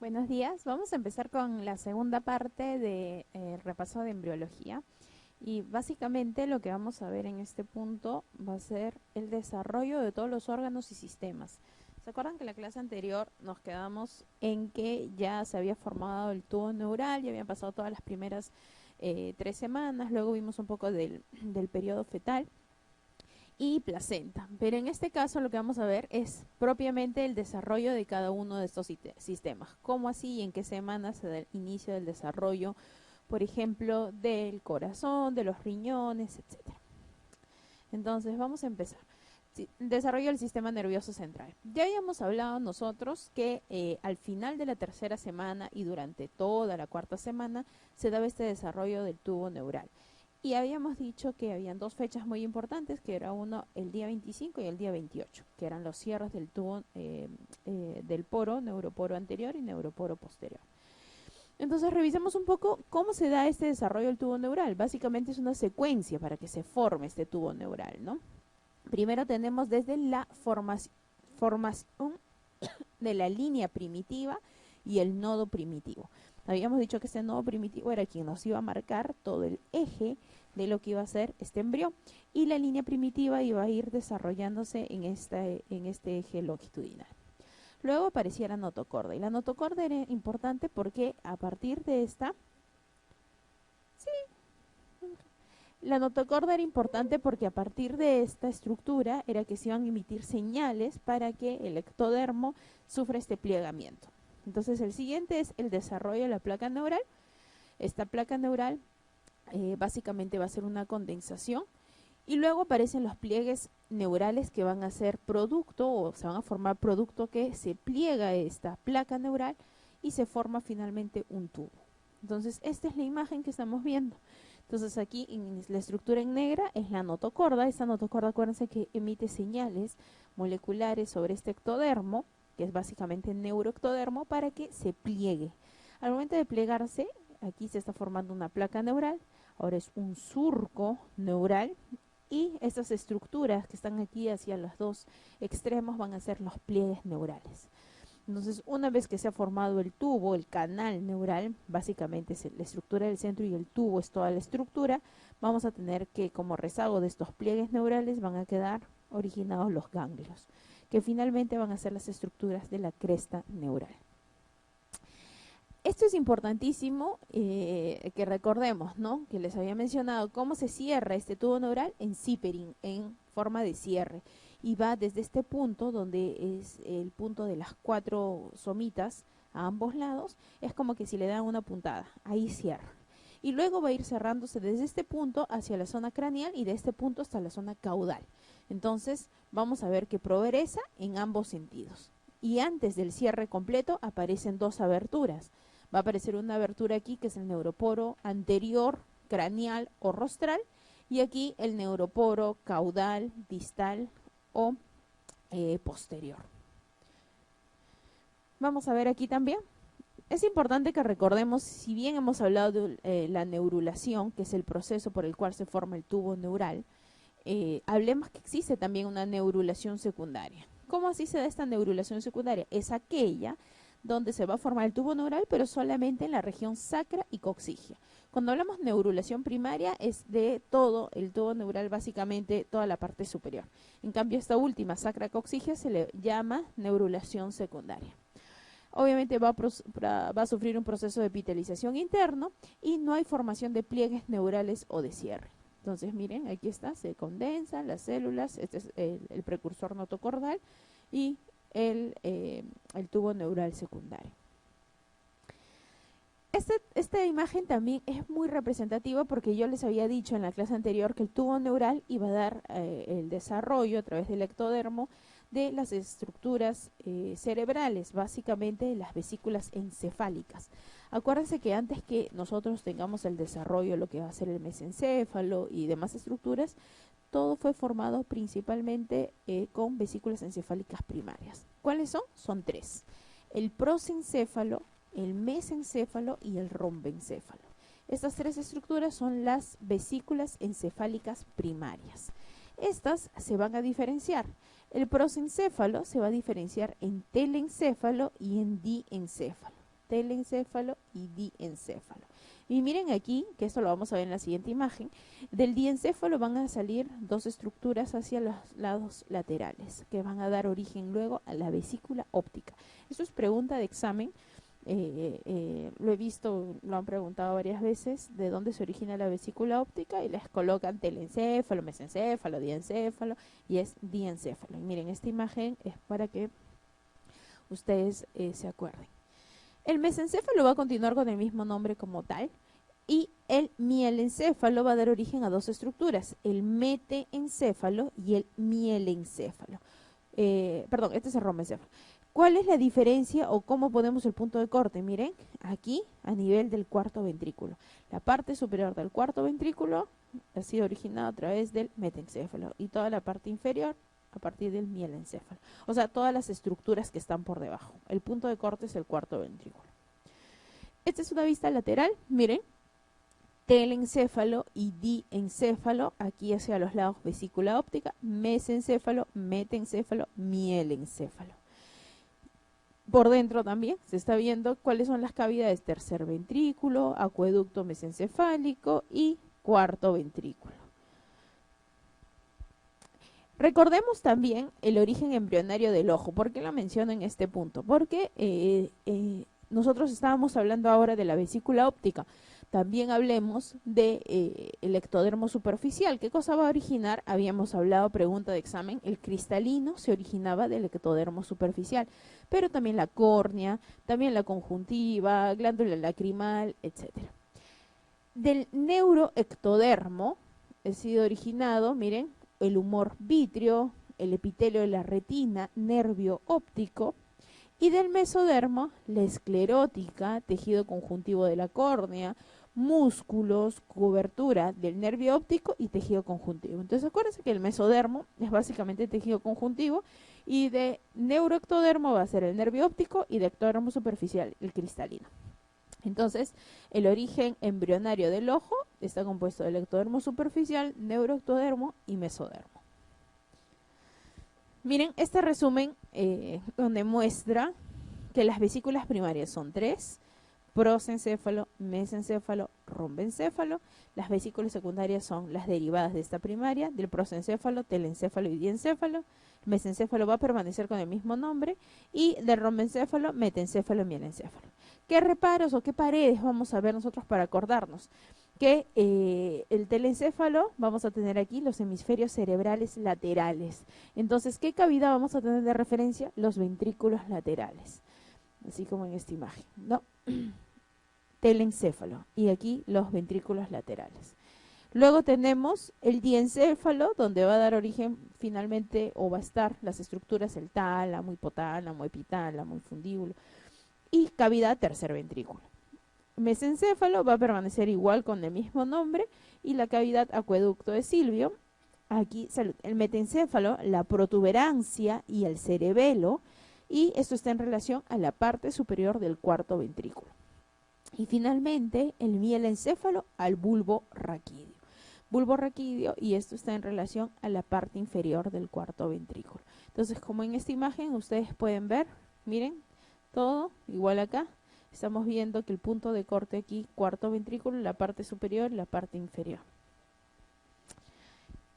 Buenos días. Vamos a empezar con la segunda parte del repaso de embriología. Y básicamente lo que vamos a ver en este punto va a ser el desarrollo de todos los órganos y sistemas. ¿Se acuerdan que en la clase anterior nos quedamos en que ya se había formado el tubo neural, ya habían pasado todas las primeras 3 semanas, luego vimos un poco del periodo fetal y placenta? Pero en este caso lo que vamos a ver es propiamente el desarrollo de cada uno de estos sistemas. ¿Cómo así y en qué semana se da el inicio del desarrollo, por ejemplo, del corazón, de los riñones, etcétera? Entonces vamos a empezar. Desarrollo del sistema nervioso central. Ya habíamos hablado nosotros que al final de la tercera semana y durante toda la cuarta semana se daba este desarrollo del tubo neural. Y habíamos dicho que habían dos fechas muy importantes, que era uno el día 25 y el día 28, que eran los cierres del tubo del poro, neuroporo anterior y neuroporo posterior. Entonces revisemos un poco cómo se da este desarrollo del tubo neural. Básicamente es una secuencia para que se forme este tubo neural, ¿no? Primero tenemos desde la formación de la línea primitiva y el nodo primitivo. Habíamos dicho que este nodo primitivo era quien nos iba a marcar todo el eje de lo que iba a ser este embrión, y la línea primitiva iba a ir desarrollándose en este eje longitudinal. Luego aparecía la notocorda, y la notocorda era importante porque a partir de esta, la notocorda era importante porque a partir de esta estructura era que se iban a emitir señales para que el ectodermo sufra este plegamiento. Entonces el siguiente es el desarrollo de la placa neural. Esta placa neural básicamente va a ser una condensación, y luego aparecen los pliegues neurales que van a ser producto, o se van a formar producto que se pliega esta placa neural y se forma finalmente un tubo. Entonces esta es la imagen que estamos viendo. Entonces aquí en la estructura en negra es la notocorda. Esta notocorda, acuérdense que emite señales moleculares sobre este ectodermo, que es básicamente el neuroectodermo, para que se pliegue. Al momento de plegarse, aquí se está formando una placa neural, ahora es un surco neural, y estas estructuras que están aquí hacia los dos extremos van a ser los pliegues neurales. Entonces, una vez que se ha formado el tubo, el canal neural, básicamente es la estructura del centro y el tubo es toda la estructura, vamos a tener que, como rezago de estos pliegues neurales, van a quedar originados los ganglios, que finalmente van a ser las estructuras de la cresta neural. Esto es importantísimo que recordemos, ¿no? Que les había mencionado cómo se cierra este tubo neural en zippering, en forma de cierre. Y va desde este punto, donde es el punto de las 4 somitas a ambos lados, es como que si le dan una puntada, ahí cierra. Y luego va a ir cerrándose desde este punto hacia la zona craneal y de este punto hasta la zona caudal. Entonces vamos a ver que progresa en ambos sentidos. Y antes del cierre completo aparecen dos aberturas. Va a aparecer una abertura aquí que es el neuroporo anterior, craneal o rostral, y aquí el neuroporo caudal, distal o posterior. Vamos a ver aquí también. Es importante que recordemos, si bien hemos hablado de la neurulación, que es el proceso por el cual se forma el tubo neural, hablemos que existe también una neurulación secundaria. ¿Cómo así se da esta neurulación secundaria? Es aquella donde se va a formar el tubo neural, pero solamente en la región sacra y coccigia. Cuando hablamos de neurulación primaria es de todo el tubo neural, básicamente toda la parte superior. En cambio, esta última, sacra coccigia, se le llama neurulación secundaria. Obviamente va a sufrir un proceso de epitelización interno y no hay formación de pliegues neurales o de cierre. Entonces miren, aquí está, se condensan las células, este es el precursor notocordal y el tubo neural secundario. Esta imagen también es muy representativa porque yo les había dicho en la clase anterior que el tubo neural iba a dar el desarrollo a través del ectodermo de las estructuras cerebrales, básicamente las vesículas encefálicas. Acuérdense que antes que nosotros tengamos el desarrollo, lo que va a ser el mesencéfalo y demás estructuras, todo fue formado principalmente con vesículas encefálicas primarias. ¿Cuáles son? Son 3. El prosencéfalo, el mesencéfalo y el rombencéfalo. Estas 3 estructuras son las vesículas encefálicas primarias. Estas se van a diferenciar. El prosencéfalo se va a diferenciar en telencéfalo y en diencéfalo. telencéfalo y diencéfalo. Y miren aquí, que esto lo vamos a ver en la siguiente imagen, del diencéfalo van a salir dos estructuras hacia los lados laterales, que van a dar origen luego a la vesícula óptica. Esto es pregunta de examen, lo he visto, lo han preguntado varias veces, de dónde se origina la vesícula óptica, y les colocan telencéfalo, mesencéfalo, diencéfalo, y es diencéfalo. Y miren, esta imagen es para que ustedes se acuerden. El mesencéfalo va a continuar con el mismo nombre como tal, y el mielencéfalo va a dar origen a dos estructuras, el meteencéfalo y el mielencéfalo. Perdón, este es el romencéfalo. ¿Cuál es la diferencia o cómo ponemos el punto de corte? Miren, aquí a nivel del cuarto ventrículo. La parte superior del cuarto ventrículo ha sido originada a través del metencéfalo y toda la parte inferior a partir del mielencéfalo. O sea, todas las estructuras que están por debajo. El punto de corte es el cuarto ventrículo. Esta es una vista lateral, miren. Telencéfalo y diencéfalo, aquí hacia los lados vesícula óptica, mesencéfalo, metencéfalo, mielencéfalo. Por dentro también se está viendo cuáles son las cavidades tercer ventrículo, acueducto mesencefálico y cuarto ventrículo. Recordemos también el origen embrionario del ojo. ¿Por qué lo menciono en este punto? Porque nosotros estábamos hablando ahora de la vesícula óptica. También hablemos de el ectodermo superficial. ¿Qué cosa va a originar? Habíamos hablado, pregunta de examen, el cristalino se originaba del ectodermo superficial, pero también la córnea, también la conjuntiva, glándula lacrimal, etc. Del neuroectodermo ha sido originado, miren, el humor vítreo, el epitelio de la retina, nervio óptico, y del mesodermo, la esclerótica, tejido conjuntivo de la córnea, músculos, cobertura del nervio óptico y tejido conjuntivo. Entonces acuérdense que el mesodermo es básicamente tejido conjuntivo, y de neuroectodermo va a ser el nervio óptico, y de ectodermo superficial el cristalino. Entonces, el origen embrionario del ojo está compuesto del ectodermo superficial, neuroectodermo y mesodermo. Miren este resumen donde muestra que las vesículas primarias son 3, prosencéfalo, mesencéfalo, rombencéfalo. Las vesículas secundarias son las derivadas de esta primaria, del prosencéfalo, telencéfalo y diencéfalo. El mesencéfalo va a permanecer con el mismo nombre, y del rombencéfalo, metencéfalo y mielencéfalo. ¿Qué reparos o qué paredes vamos a ver nosotros para acordarnos? Que el telencéfalo, vamos a tener aquí los hemisferios cerebrales laterales. Entonces, ¿qué cavidad vamos a tener de referencia? Los ventrículos laterales, así como en esta imagen, ¿no? Telencéfalo, y aquí los ventrículos laterales. Luego tenemos el diencéfalo, donde va a dar origen finalmente, o va a estar las estructuras, el tálamo, hipotálamo, epitálamo, el fundíbulo, y cavidad tercer ventrículo. Mesencéfalo va a permanecer igual con el mismo nombre, y la cavidad acueducto de Silvio. Aquí el metencéfalo, la protuberancia y el cerebelo, y esto está en relación a la parte superior del cuarto ventrículo. Y finalmente el mielencéfalo al bulbo raquídeo. Bulbo raquídeo, y esto está en relación a la parte inferior del cuarto ventrículo. Entonces, como en esta imagen ustedes pueden ver, miren, todo igual acá. Estamos viendo que el punto de corte aquí, cuarto ventrículo, la parte superior y la parte inferior.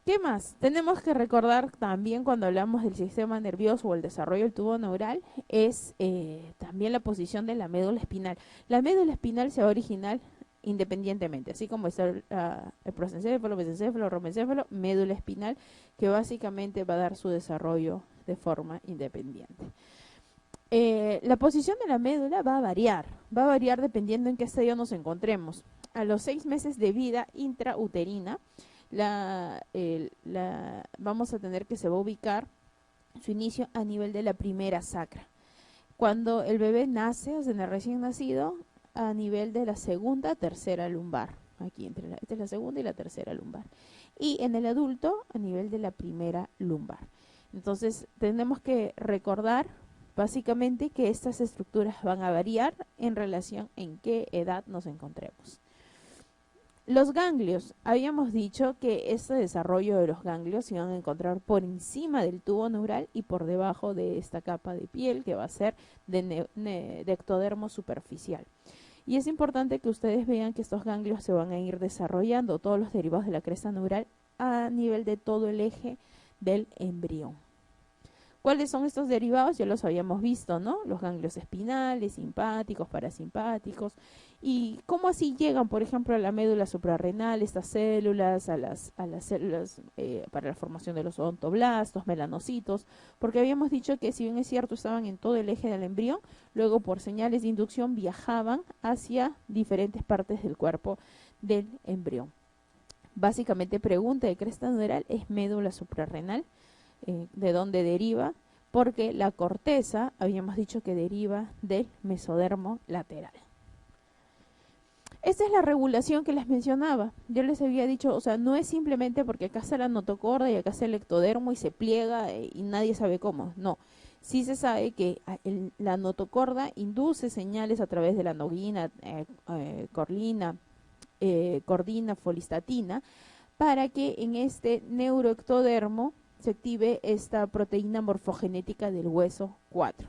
¿Qué más? Tenemos que recordar también cuando hablamos del sistema nervioso o el desarrollo del tubo neural, es también la posición de la médula espinal. La médula espinal se va a originar independientemente, así como está el prosencéfalo, mesencéfalo, romencéfalo, médula espinal, que básicamente va a dar su desarrollo de forma independiente. La posición de la médula va a variar dependiendo en qué estadio nos encontremos. A los 6 meses de vida intrauterina, vamos a tener que se va a ubicar su inicio a nivel de la primera sacra. Cuando el bebé nace, o sea, en el recién nacido, a nivel de la segunda, tercera lumbar. Aquí esta es la segunda y la tercera lumbar. Y en el adulto, a nivel de la primera lumbar. Entonces, tenemos que recordar básicamente que estas estructuras van a variar en relación en qué edad nos encontremos. Los ganglios, habíamos dicho que este desarrollo de los ganglios se van a encontrar por encima del tubo neural y por debajo de esta capa de piel que va a ser de ectodermo superficial. Y es importante que ustedes vean que estos ganglios se van a ir desarrollando, todos los derivados de la cresta neural, a nivel de todo el eje del embrión. ¿Cuáles son estos derivados? Ya los habíamos visto, ¿no? Los ganglios espinales, simpáticos, parasimpáticos. ¿Y cómo así llegan, por ejemplo, a la médula suprarrenal, estas células, a las células para la formación de los odontoblastos, melanocitos? Porque habíamos dicho que, si bien es cierto, estaban en todo el eje del embrión, luego por señales de inducción viajaban hacia diferentes partes del cuerpo del embrión. Básicamente, pregunta de cresta neural es médula suprarrenal. ¿De dónde deriva? Porque la corteza, habíamos dicho que deriva del mesodermo lateral. Esta es la regulación que les mencionaba. Yo les había dicho, o sea, no es simplemente porque acá está la notocorda y acá está el ectodermo y se pliega y nadie sabe cómo. No, sí se sabe que la notocorda induce señales a través de la noguina, cordina, folistatina, para que en este neuroectodermo se active esta proteína morfogenética del hueso 4.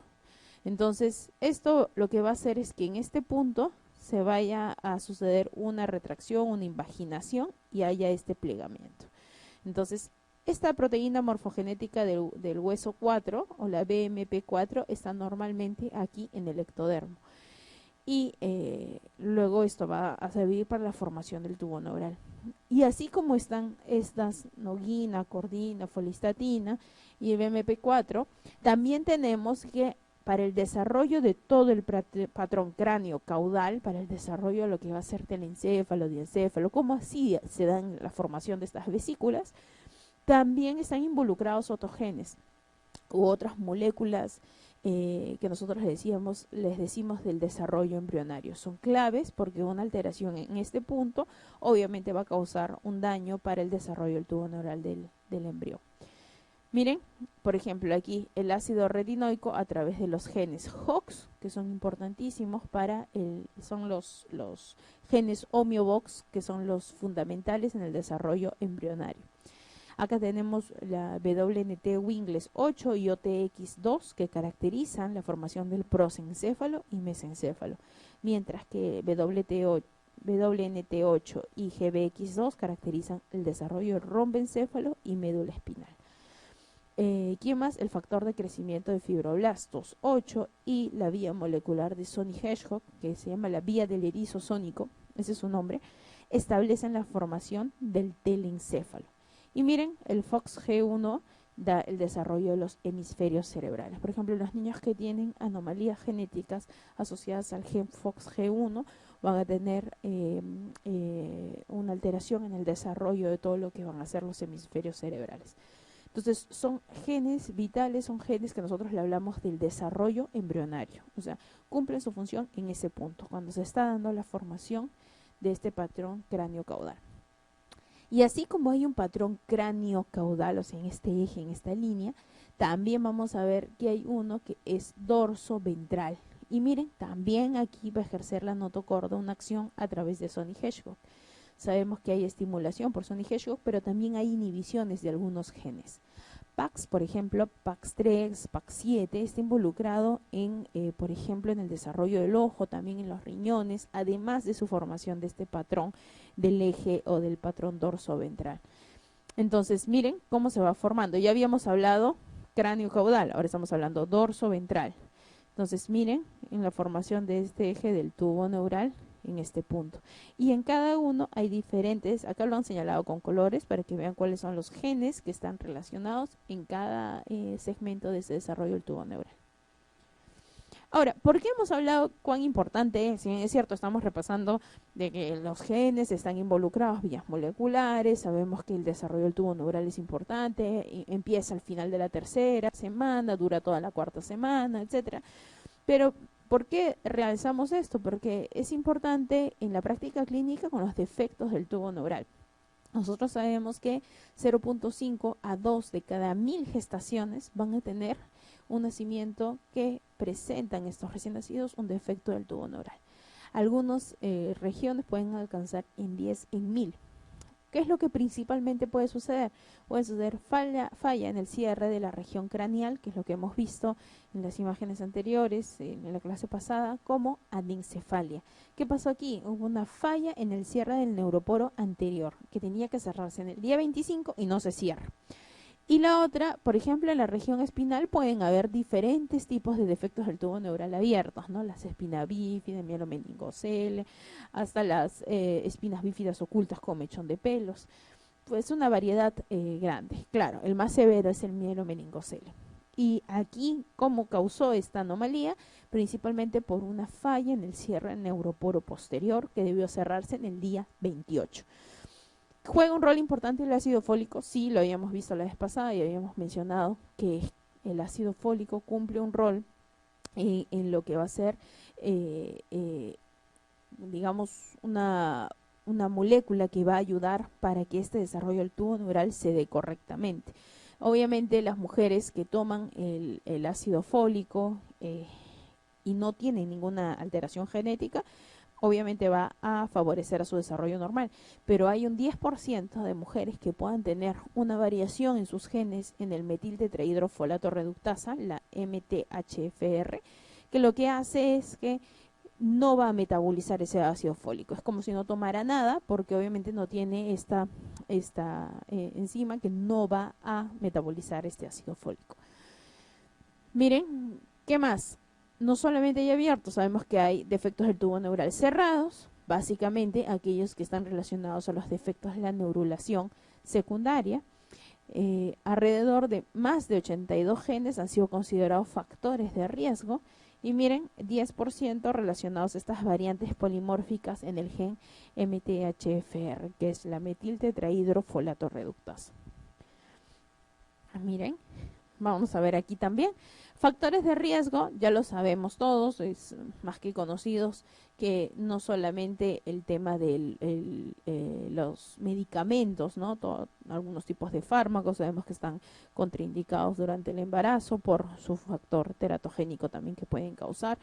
Entonces, esto lo que va a hacer es que en este punto se vaya a suceder una retracción, una invaginación y haya este plegamiento. Entonces, esta proteína morfogenética del hueso 4 o la BMP4 está normalmente aquí en el ectodermo. Y luego esto va a servir para la formación del tubo neural. Y así como están estas noguina, cordina, folistatina y el BMP4, también tenemos que para el desarrollo de todo el patrón cráneo-caudal, para el desarrollo de lo que va a ser telencéfalo, diencéfalo, como así se dan la formación de estas vesículas, también están involucrados otros genes u otras moléculas que nosotros les decimos del desarrollo embrionario. Son claves porque una alteración en este punto obviamente va a causar un daño para el desarrollo del tubo neural del embrión. Miren, por ejemplo, aquí el ácido retinoico a través de los genes HOX, que son importantísimos son los genes homeobox, que son los fundamentales en el desarrollo embrionario. Acá tenemos la WNT Wingles 8 y OTX2 que caracterizan la formación del prosencéfalo y mesencéfalo, mientras que WNT8 y GBX2 caracterizan el desarrollo del rombencéfalo y médula espinal. ¿Quién más? El factor de crecimiento de fibroblastos 8 y la vía molecular de Sony Hedgehog, que se llama la vía del erizo sónico, ese es su nombre, establecen la formación del telencéfalo. Y miren, el FOXG1 da el desarrollo de los hemisferios cerebrales. Por ejemplo, los niños que tienen anomalías genéticas asociadas al gen FOXG1 van a tener una alteración en el desarrollo de todo lo que van a ser los hemisferios cerebrales. Entonces, son genes vitales, son genes que nosotros le hablamos del desarrollo embrionario. O sea, cumplen su función en ese punto, cuando se está dando la formación de este patrón cráneo-caudal. Y así como hay un patrón cráneo-caudal, o sea, en este eje, en esta línea, también vamos a ver que hay uno que es dorso-ventral. Y miren, también aquí va a ejercer la notocorda una acción a través de Sony Hedgehog. Sabemos que hay estimulación por Sony Hedgehog, pero también hay inhibiciones de algunos genes. PAX, por ejemplo, PAX3, PAX7, está involucrado en, por ejemplo, en el desarrollo del ojo, también en los riñones, además de su formación de este patrón del eje o del patrón dorso-ventral. Entonces, miren cómo se va formando. Ya habíamos hablado cráneo-caudal, ahora estamos hablando dorso-ventral. Entonces, miren en la formación de este eje del tubo neural en este punto. Y en cada uno hay diferentes, acá lo han señalado con colores para que vean cuáles son los genes que están relacionados en cada segmento de ese desarrollo del tubo neural. Ahora, ¿por qué hemos hablado cuán importante es? Si bien es cierto, estamos repasando de que los genes están involucrados, vías moleculares, sabemos que el desarrollo del tubo neural es importante, empieza al final de la tercera semana, dura toda la cuarta semana, etcétera. Pero ¿por qué realizamos esto? Porque es importante en la práctica clínica con los defectos del tubo neural. Nosotros sabemos que 0.5 a 2 de cada 1000 gestaciones van a tener un nacimiento que presentan estos recién nacidos un defecto del tubo neural. Algunas regiones pueden alcanzar en 10 en 1000. ¿Qué es lo que principalmente puede suceder? Puede suceder falla en el cierre de la región craneal, que es lo que hemos visto en las imágenes anteriores, en la clase pasada, como anencefalia. ¿Qué pasó aquí? Hubo una falla en el cierre del neuroporo anterior, que tenía que cerrarse en el día 25 y no se cierra. Y la otra, por ejemplo, en la región espinal pueden haber diferentes tipos de defectos del tubo neural abiertos, ¿no? Las espinas bífidas, mielomeningocele, hasta las espinas bífidas ocultas con mechón de pelos. Pues una variedad grande. Claro, el más severo es el mielomeningocele. Y aquí, ¿cómo causó esta anomalía? Principalmente por una falla en el cierre neuroporo posterior que debió cerrarse en el día 28. ¿Juega un rol importante el ácido fólico? Sí, lo habíamos visto la vez pasada y habíamos mencionado que el ácido fólico cumple un rol en lo que va a ser, digamos, una molécula que va a ayudar para que este desarrollo del tubo neural se dé correctamente. Obviamente las mujeres que toman el ácido fólico y no tienen ninguna alteración genética, obviamente va a favorecer a su desarrollo normal, pero hay un 10% de mujeres que puedan tener una variación en sus genes en el metiltetrahidrofolato reductasa, la MTHFR, que lo que hace es que no va a metabolizar ese ácido fólico. Es como si no tomara nada, porque obviamente no tiene esta enzima que no va a metabolizar este ácido fólico. Miren, ¿qué más? No solamente hay abiertos, sabemos que hay defectos del tubo neural cerrados, básicamente aquellos que están relacionados a los defectos de la neurulación secundaria. Alrededor de más de 82 genes han sido considerados factores de riesgo y miren, 10% relacionados a estas variantes polimórficas en el gen MTHFR, que es la metiltetrahidrofolato reductasa. Miren, vamos a ver aquí también. Factores de riesgo, ya lo sabemos todos, es más que conocidos que no solamente el tema de los medicamentos, ¿no? Algunos tipos de fármacos sabemos que están contraindicados durante el embarazo por su factor teratogénico también que pueden causar,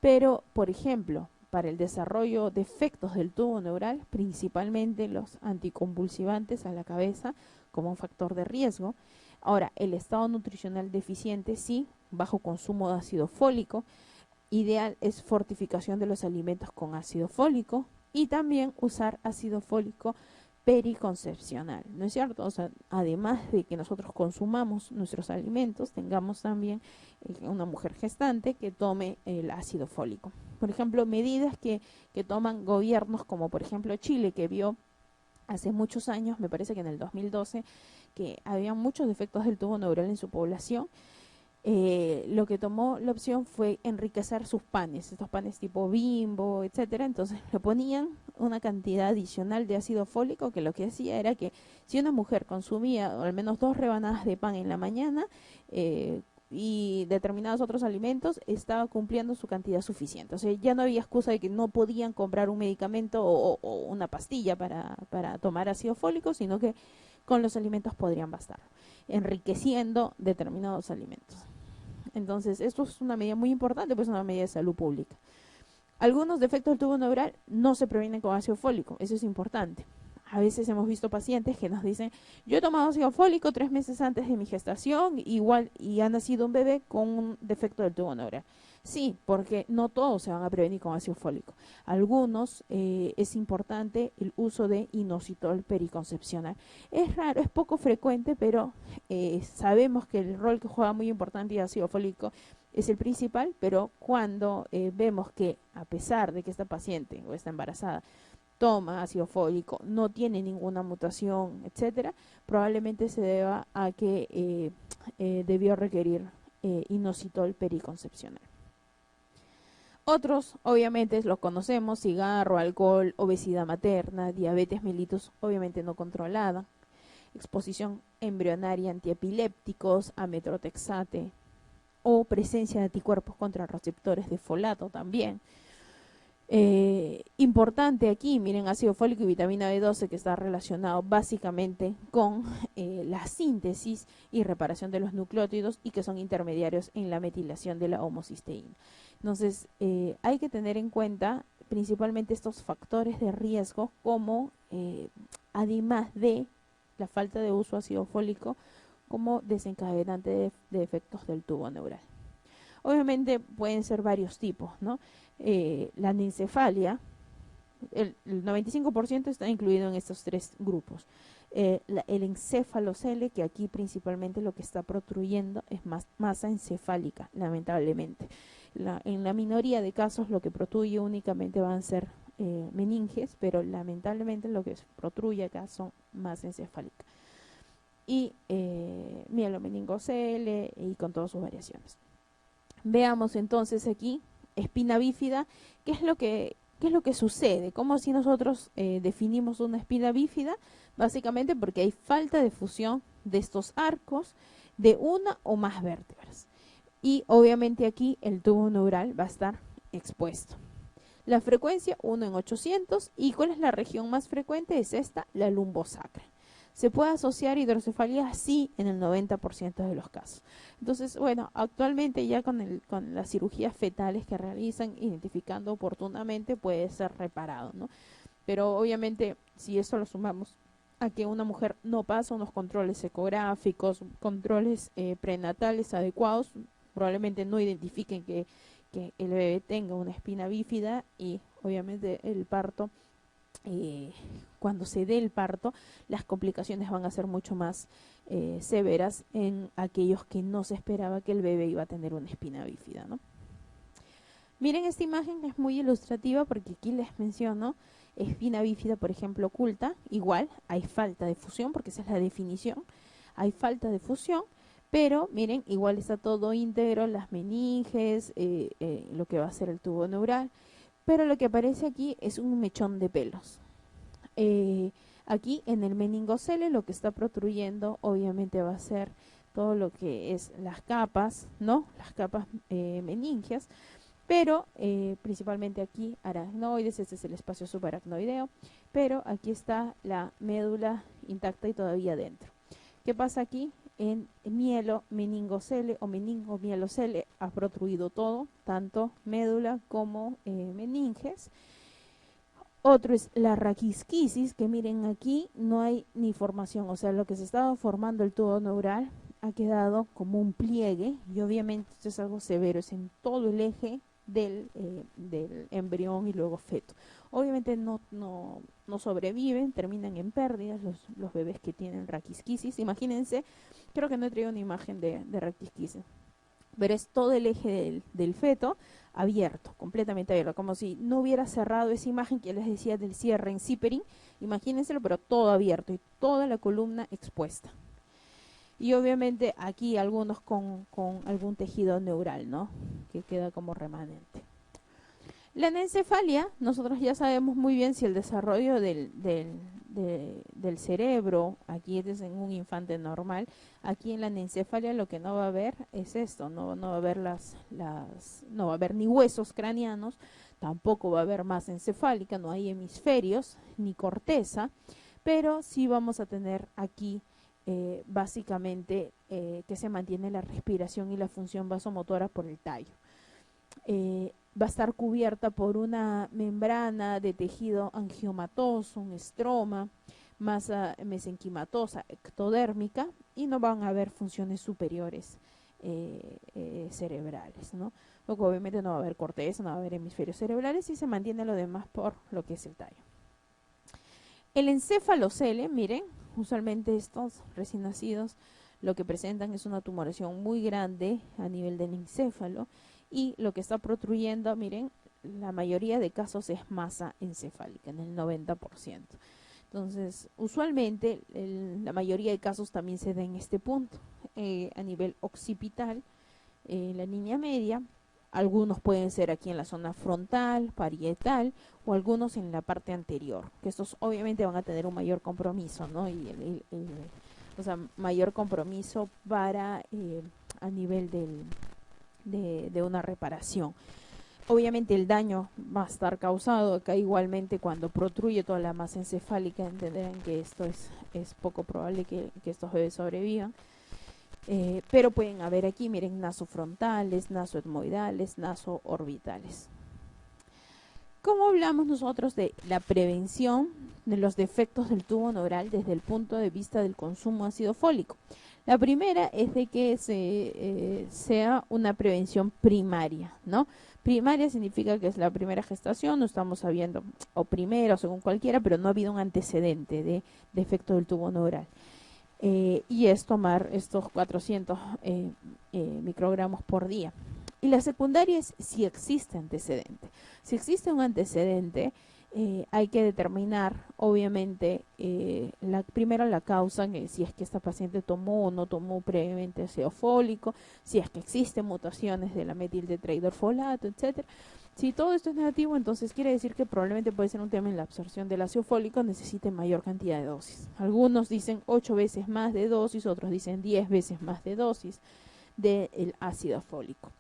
pero por ejemplo, para el desarrollo de efectos del tubo neural, principalmente los anticonvulsivantes a la cabeza como un factor de riesgo. Ahora, el estado nutricional deficiente, sí, bajo consumo de ácido fólico. Ideal es fortificación de los alimentos con ácido fólico y también usar ácido fólico periconcepcional, ¿no es cierto? O sea, además de que nosotros consumamos nuestros alimentos, tengamos también una mujer gestante que tome el ácido fólico. Por ejemplo, medidas que toman gobiernos como por ejemplo Chile, que vio hace muchos años, me parece que en el 2012, que había muchos defectos del tubo neural en su población. Lo que tomó la opción fue enriquecer sus panes, estos panes tipo Bimbo, etcétera. Entonces le ponían una cantidad adicional de ácido fólico que lo que hacía era que si una mujer consumía al menos 2 rebanadas de pan en la mañana y determinados otros alimentos, estaba cumpliendo su cantidad suficiente. O sea, ya no había excusa de que no podían comprar un medicamento o una pastilla para tomar ácido fólico, sino que con los alimentos podrían bastar, enriqueciendo determinados alimentos. Entonces, esto es una medida muy importante, pues es una medida de salud pública. Algunos defectos del tubo neural no se previenen con ácido fólico, eso es importante. A veces hemos visto pacientes que nos dicen, yo he tomado ácido fólico 3 meses antes de mi gestación, igual, y ha nacido un bebé con un defecto del tubo neural. Sí, porque no todos se van a prevenir con ácido fólico. Algunos es importante el uso de inositol periconcepcional. Es raro, es poco frecuente, pero sabemos que el rol que juega muy importante el ácido fólico es el principal, pero cuando vemos que a pesar de que esta paciente o esta embarazada toma ácido fólico, no tiene ninguna mutación, etcétera, probablemente se deba a que debió requerir inositol periconcepcional. Otros, obviamente, los conocemos: cigarro, alcohol, obesidad materna, diabetes mellitus, obviamente no controlada, exposición embrionaria a antiepilépticos, a metrotexate, o presencia de anticuerpos contra receptores de folato también. Importante aquí, miren, ácido fólico y vitamina B12, que está relacionado básicamente con la síntesis y reparación de los nucleótidos y que son intermediarios en la metilación de la homocisteína. Entonces, hay que tener en cuenta principalmente estos factores de riesgo como, además de la falta de uso de ácido fólico, como desencadenante de efectos del tubo neural. Obviamente pueden ser varios tipos, ¿no? La anencefalia, el 95% está incluido en estos tres grupos. El encéfalo-cele, que aquí principalmente lo que está protruyendo es masa encefálica, lamentablemente. En la minoría de casos lo que protruye únicamente van a ser meninges, pero lamentablemente lo que protruye acá son masa encefálica. Y mielomeningocele y con todas sus variaciones. Veamos entonces aquí, espina bífida, ¿qué es lo que sucede? ¿Cómo si nosotros definimos una espina bífida? Básicamente porque hay falta de fusión de estos arcos de una o más vértebras. Y obviamente aquí el tubo neural va a estar expuesto. La frecuencia 1 en 800. ¿Y cuál es la región más frecuente? Es esta, la lumbosacra. ¿Se puede asociar hidrocefalia? Sí, en el 90% de los casos. Entonces, bueno, actualmente ya con las cirugías fetales que realizan, identificando oportunamente, puede ser reparado, ¿no? Pero obviamente, si eso lo sumamos a que una mujer no pasa unos controles ecográficos, controles prenatales adecuados, probablemente no identifiquen que el bebé tenga una espina bífida y obviamente el parto, cuando se dé el parto, las complicaciones van a ser mucho más severas en aquellos que no se esperaba que el bebé iba a tener una espina bífida, ¿no? Miren, esta imagen es muy ilustrativa porque aquí les menciono espina bífida, por ejemplo, oculta. Igual hay falta de fusión, porque esa es la definición. Hay falta de fusión, pero miren, igual está todo íntegro, las meninges, lo que va a ser el tubo neural. Pero lo que aparece aquí es un mechón de pelos. Aquí en el meningocele lo que está protruyendo obviamente va a ser todo lo que es las capas, ¿no? Las capas meningias, pero principalmente aquí aracnoides, este es el espacio subaracnoideo, pero aquí está la médula intacta y todavía dentro. ¿Qué pasa aquí? En meningocele o meningomielocele ha protruido todo, tanto médula como meninges. Otro es la raquisquisis, que miren aquí no hay ni formación, o sea, lo que se estaba formando el tubo neural ha quedado como un pliegue y obviamente esto es algo severo, es en todo el eje del embrión y luego feto. Obviamente no sobreviven, terminan en pérdidas los bebés que tienen raquisquisis. Imagínense, creo que no he traído una imagen de raquisquisis, pero es todo el eje del feto abierto, completamente abierto, como si no hubiera cerrado esa imagen que les decía del cierre en Zipperin. Imagínenselo, pero todo abierto y toda la columna expuesta. Y obviamente aquí algunos con algún tejido neural, ¿no? Que queda como remanente. La anencefalia, nosotros ya sabemos muy bien si el desarrollo del cerebro, aquí es en un infante normal, aquí en la anencefalia lo que no va a haber es esto, no va a haber no va a haber ni huesos craneanos, tampoco va a haber masa encefálica, no hay hemisferios ni corteza, pero sí vamos a tener aquí básicamente que se mantiene la respiración y la función vasomotora por el tallo. Va a estar cubierta por una membrana de tejido angiomatoso, un estroma, masa mesenquimatosa, ectodérmica, y no van a haber funciones superiores cerebrales, ¿no? Luego obviamente no va a haber corteza, no va a haber hemisferios cerebrales y se mantiene lo demás por lo que es el tallo. El encéfalocele, miren, usualmente estos recién nacidos lo que presentan es una tumoración muy grande a nivel del encéfalo y lo que está protruyendo, miren, la mayoría de casos es masa encefálica, en el 90%. Entonces, usualmente la mayoría de casos también se da en este punto, a nivel occipital, la línea media. Algunos pueden ser aquí en la zona frontal, parietal o algunos en la parte anterior, que estos obviamente van a tener un mayor compromiso, ¿no? O sea, mayor compromiso para a nivel de una reparación. Obviamente el daño va a estar causado acá igualmente cuando protruye toda la masa encefálica, entenderán que esto es poco probable que estos bebés sobrevivan. Pero pueden haber aquí, miren, nasofrontales, nasoetmoidales, nasoorbitales. ¿Cómo hablamos nosotros de la prevención de los defectos del tubo neural desde el punto de vista del consumo de ácido fólico? La primera es de que sea una prevención primaria, ¿no? Primaria significa que es la primera gestación, no estamos sabiendo, o primero, según cualquiera, pero no ha habido un antecedente de defecto del tubo neural. Y es tomar estos 400 microgramos por día. Y la secundaria es si existe antecedente. Si existe un antecedente, hay que determinar, obviamente, primero la causa, que si es que esta paciente tomó o no tomó previamente ácido fólico, si es que existen mutaciones de la metiltetrahidrofolato, etcétera. Si todo esto es negativo, entonces quiere decir que probablemente puede ser un tema en la absorción del ácido fólico, necesite mayor cantidad de dosis. Algunos dicen 8 veces más de dosis, otros dicen 10 veces más de dosis del ácido fólico.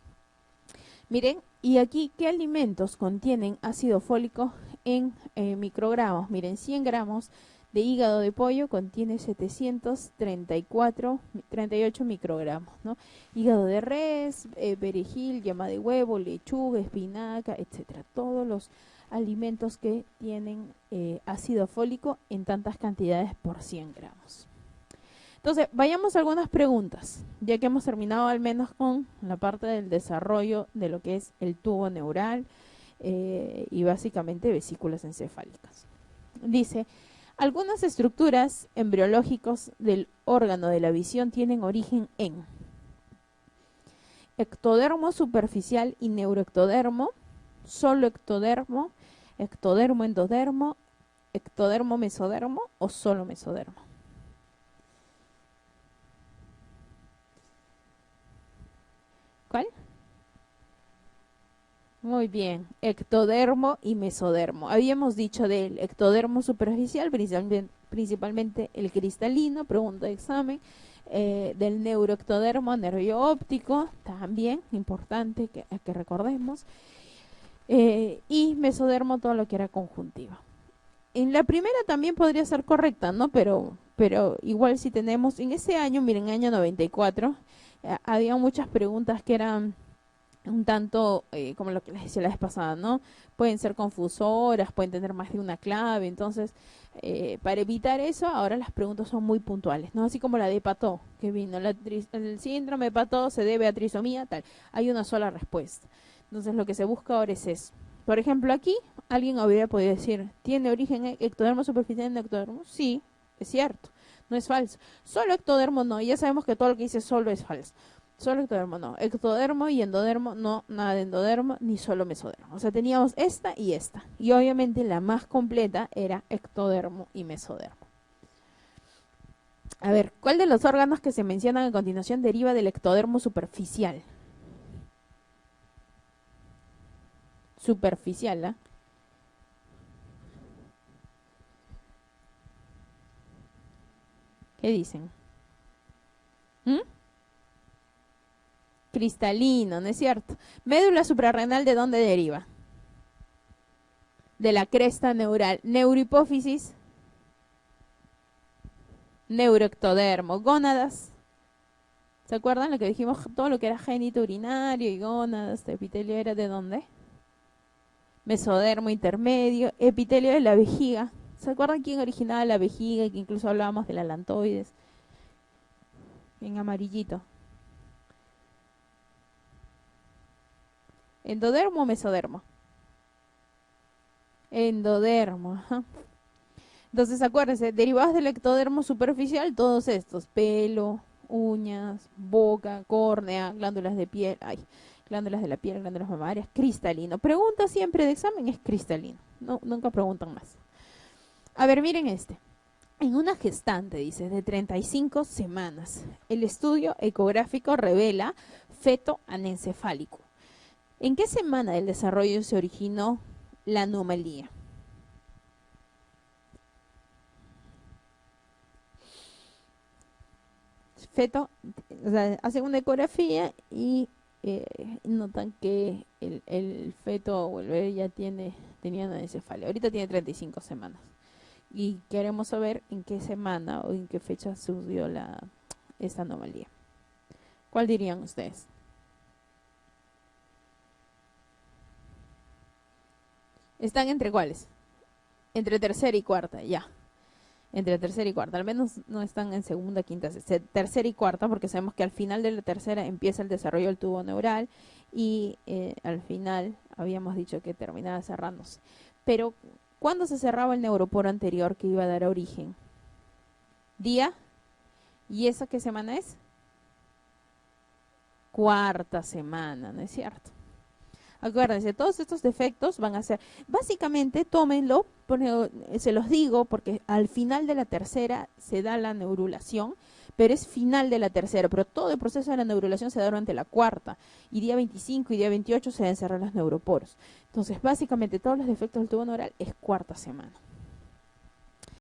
Miren, y aquí, ¿qué alimentos contienen ácido fólico en microgramos? Miren, 100 gramos de hígado de pollo contiene 738 microgramos, ¿no? Hígado de res, perejil, yema de huevo, lechuga, espinaca, etcétera. Todos los alimentos que tienen ácido fólico en tantas cantidades por 100 gramos. Entonces, vayamos a algunas preguntas, ya que hemos terminado al menos con la parte del desarrollo de lo que es el tubo neural y básicamente vesículas encefálicas. Dice, algunas estructuras embriológicas del órgano de la visión tienen origen en ectodermo superficial y neuroectodermo, solo ectodermo, ectodermo endodermo, ectodermo mesodermo o solo mesodermo. ¿Cuál? Muy bien, ectodermo y mesodermo. Habíamos dicho del ectodermo superficial, principalmente el cristalino, pregunta de examen, del neuroectodermo, nervio óptico, también importante que recordemos, y mesodermo, todo lo que era conjuntiva. En la primera también podría ser correcta, ¿no? Pero igual si tenemos, en ese año, miren, año 94, había muchas preguntas que eran un tanto, como lo que les decía la vez pasada, ¿no? Pueden ser confusoras, pueden tener más de una clave, entonces, para evitar eso, ahora las preguntas son muy puntuales, ¿no? Así como la de Patot, que vino, el síndrome de Patot se debe a trisomía, tal, hay una sola respuesta. Entonces, lo que se busca ahora es eso. Por ejemplo, aquí, alguien habría podido decir, ¿tiene origen ectodermo superficial en ectodermo? Sí, es cierto, no es falso. Solo ectodermo no, y ya sabemos que todo lo que dice solo es falso. Solo ectodermo no, ectodermo y endodermo no, nada de endodermo, ni solo mesodermo. O sea, teníamos esta y esta. Y obviamente la más completa era ectodermo y mesodermo. A ver, ¿cuál de los órganos que se mencionan a continuación deriva del ectodermo superficial? Superficial, ¿ah? ¿Qué dicen? ¿Mm? Cristalino, ¿no es cierto? Médula suprarrenal, ¿de dónde deriva? De la cresta neural. Neurohipófisis, neuroectodermo. Gónadas, ¿se acuerdan lo que dijimos? Todo lo que era génito urinario y gónadas, epitelio era ¿de dónde? Mesodermo intermedio, epitelio de la vejiga. ¿Se acuerdan quién originaba la vejiga? Que incluso hablábamos de la lantoides. En amarillito. ¿Endodermo o mesodermo? Endodermo, ajá. Entonces acuérdense, derivados del ectodermo superficial, todos estos, pelo, uñas, boca, córnea, glándulas de piel, glándulas de la piel, glándulas mamarias, cristalino. Pregunta siempre de examen es cristalino, no, nunca preguntan más. A ver, miren este. En una gestante, dice, de 35 semanas, el estudio ecográfico revela feto anencefálico. ¿En qué semana del desarrollo se originó la anomalía? Feto, o sea, hacen una ecografía y notan que el feto o el bebé ya tenía anencefalia. Ahorita tiene 35 semanas. Y queremos saber en qué semana o en qué fecha surgió esta anomalía. ¿Cuál dirían ustedes? ¿Están entre cuáles? Entre tercera y cuarta, ya. Entre tercera y cuarta. Al menos no están en segunda, quinta, sexta. Tercera y cuarta, porque sabemos que al final de la tercera empieza el desarrollo del tubo neural y al final habíamos dicho que terminaba cerrándose. Pero, ¿cuándo se cerraba el neuroporo anterior que iba a dar origen? ¿Día? ¿Y esa qué semana es? Cuarta semana, ¿no es cierto? Acuérdense, todos estos defectos van a ser, básicamente tómenlo, se los digo porque al final de la tercera se da la neurulación, pero es final de la tercera, pero todo el proceso de la neurulación se da durante la cuarta, y día 25 y día 28 se deben cerrar los neuroporos. Entonces, básicamente todos los defectos del tubo neural es cuarta semana.